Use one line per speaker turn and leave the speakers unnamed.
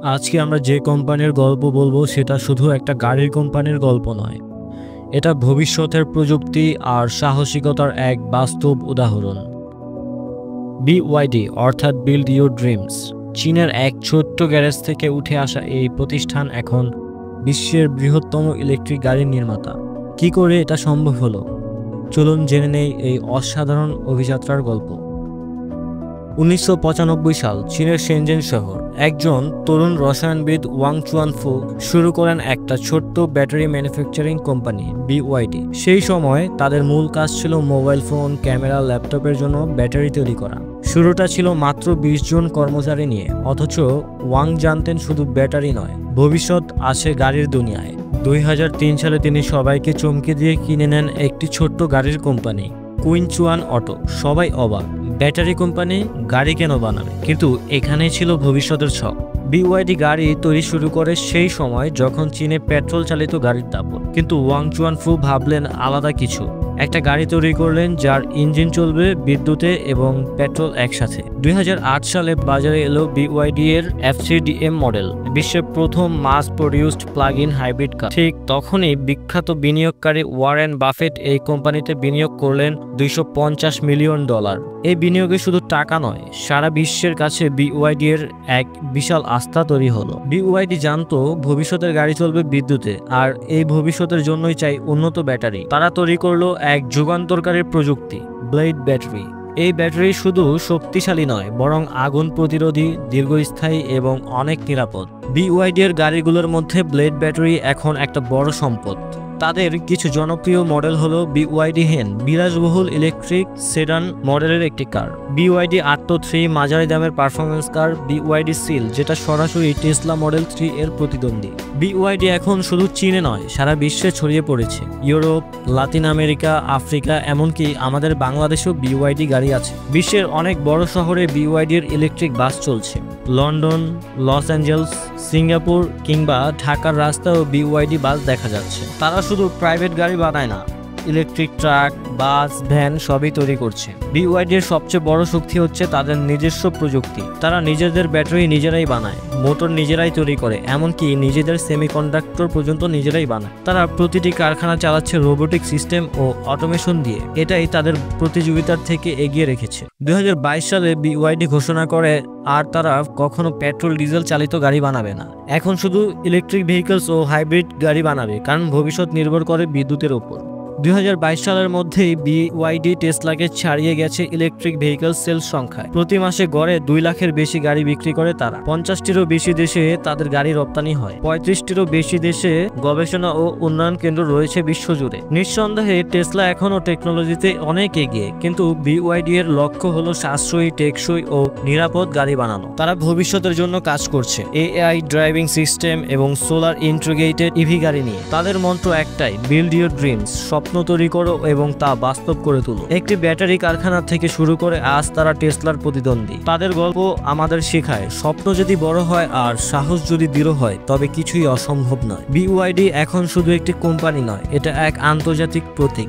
আজকে আমরা যে কোম্পানির গল্প বলবো সেটা শুধু একটা গাড়ির কোম্পানির গল্প নয়, এটা ভবিষ্যতের প্রযুক্তি আর সাহসিকতার এক বাস্তব উদাহরণ। বিওয়াইডি অর্থাৎ বিল্ড ইউর ড্রিমস। চীনের এক ছোট্ট গ্যারেজ থেকে উঠে আসা এই প্রতিষ্ঠান এখন বিশ্বের বৃহত্তম ইলেকট্রিক গাড়ির নির্মাতা। কি করে এটা সম্ভব হলো? চলুন জেনে নেই এই অসাধারণ অভিযাত্রার গল্প। 1995 সাল, চীনের শেনজেন শহর। একজন তরুণ রসায়নবিদ ওয়াং চুয়ানফু শুরু করেন একটা ছোট্ট ব্যাটারি ম্যানুফ্যাকচারিং কোম্পানি বিওয়াইডি। সেই সময় তাদের মূল কাজ ছিল মোবাইল ফোন, ক্যামেরা, ল্যাপটপের জন্য ব্যাটারি তৈরি করা। শুরুটা ছিল মাত্র 20 জন কর্মচারী নিয়ে, অথচ ওয়াং জানতেন শুধু ব্যাটারি নয়, ভবিষ্যৎ আছে গাড়ির দুনিয়ায়। 2003 সালে তিনি সবাইকে চমকে দিয়ে কিনে নেন একটি ছোট্ট গাড়ির কোম্পানি, কুইনচুয়ান অটো। সবাই অবাক, ব্যাটারি কোম্পানি গাড়ি কেন বানাবে? কিন্তু এখানেই ছিল ভবিষ্যতের ছক। বিওয়াইডি গাড়ি তৈরি শুরু করে সেই সময় যখন চীনে পেট্রোল চালিত গাড়ির দাপট। কিন্তু ওয়াং চুয়ানফু ভাবলেন আলাদা কিছু। একটা গাড়ি তৈরি করলেন যার ইঞ্জিন চলবে বিদ্যুতে এবং পেট্রোল একসাথে। 2008 সালে বাজারে এলো বিওয়াইডি এর FCDM মডেল, বিশ্বের প্রথম মাস প্রডিউসড প্লাগ ইন হাইব্রিড কার। ঠিক তখনই বিখ্যাত বিনিয়োগকারী ওয়ারেন বাফেট এই কোম্পানিতে বিনিয়োগ করলেন $250 মিলিয়ন। এই বিনিয়োগে শুধু টাকা নয়, সারা বিশ্বের কাছে বিওয়াইডি এর এক বিশাল আস্থা তৈরি হলো। বিওয়াইডি জানতো ভবিষ্যতের গাড়ি চলবে বিদ্যুতে, আর এই ভবিষ্যতের জন্যই চাই উন্নত ব্যাটারি। তারা তৈরি করলো এক যুগান্তকারী প্রযুক্তি, ব্লেড ব্যাটারি। এই ব্যাটারি শুধু শক্তিশালী নয়, বরং আগুন প্রতিরোধী, দীর্ঘস্থায়ী এবং অনেক নিরাপদ। বিওয়াইডি এর গাড়িগুলোর মধ্যে ব্লেড ব্যাটারি এখন একটা বড় সম্পদ। তাদের কিছু জনপ্রিয় মডেল হলো বিওয়াইডি হেন, বিলাসবহুল ইলেকট্রিক সেডান মডেলের একটি কার; বিওয়াইডি আট্টো 3, মাঝারি দামের পারফরমেন্স কার; বিওয়াইডি সিল, যেটা সরাসরি টেসলা মডেল 3 এর প্রতিদ্বন্দ্বী। বিওয়াইডি এখন শুধু চীনে নয়, সারা বিশ্বে ছড়িয়ে পড়েছে। ইউরোপ, লাতিন আমেরিকা, আফ্রিকা, এমনকি আমাদের বাংলাদেশেও বিওয়াইডি গাড়ি আছে। বিশ্বের অনেক বড় শহরে বিওয়াইডি এর ইলেকট্রিক বাস চলছে। লন্ডন, লস অ্যাঞ্জেলস, সিঙ্গাপুর কিংবা ঢাকার রাস্তায়ও বিওয়াইডি বাস দেখা যাচ্ছে। তারা শুধু প্রাইভেট গাড়ি বানায় না, ইলেকট্রিক ট্রাক, বাস, ভ্যান সবই তৈরি করছে। বিওয়াইডি এর সবচেয়ে বড় শক্তি হচ্ছে তাদের নিজস্ব প্রযুক্তি। তারা নিজেদের ব্যাটারি নিজেরাই বানায়, মোটর নিজেরাই তৈরি করে, এমনকি নিজেদের সেমিকন্ডাক্টর পর্যন্ত নিজেরাই বানায়। তারা প্রতিটি কারখানা চালাচ্ছে রোবোটিক সিস্টেম ও অটোমেশন দিয়ে। এটাই তাদের প্রতিযোগিতার থেকে এগিয়ে রেখেছে। 2022 সালে বিওয়াইডি ঘোষণা করে আর তারা কখনো পেট্রোল ডিজেল চালিত গাড়ি বানাবে না। এখন শুধু ইলেকট্রিক ভেহিকলস ও হাইব্রিড গাড়ি বানাবে, কারণ ভবিষ্যৎ নির্ভর করে বিদ্যুতের উপর। 2022 সালের মধ্যেই বিওয়াইডি টেসলাকে ছাড়িয়ে গেছে ইলেকট্রিক ভেহিকল সেলস সংখ্যায়। প্রতি মাসে গড়ে 2 লাখের বেশি গাড়ি বিক্রি করে তারা। 50টিরও বেশি দেশে তাদের গাড়ি রপ্তানি হয়। 35টিরও বেশি দেশে গবেষণা ও উন্নয়ন কেন্দ্র রয়েছে বিশ্বজুড়ে। নিঃসন্দেহে টেসলা এখনও টেকনোলজিতে অনেক এগিয়ে, কিন্তু বিওয়াইডি এর লক্ষ্য হলো সাশ্রয়ী, টেকসই ও নিরাপদ গাড়ি বানানো। তারা ভবিষ্যতের জন্য কাজ করছে AI ড্রাইভিং সিস্টেম এবং সোলার ইন্টিগ্রেটেড ইভি গাড়ি নিয়ে। তাদের মন্ত্র একটাই, বিল্ড ইউর ড্রিমস। স্বপ্ন তৈরি করো এবং তা বাস্তব করে তুলো। একটি ব্যাটারি কারখানা থেকে শুরু করে আজ তারা টেসলার প্রতিদ্বন্দ্বী। তাদের গল্প আমাদের শেখায়, স্বপ্ন যদি বড় হয় আর সাহস যদি দৃঢ় হয়, তবে কিছুই অসম্ভব নয়। বিওয়াইডি এখন শুধু একটি কোম্পানি নয়, এটা এক আন্তর্জাতিক প্রতীক।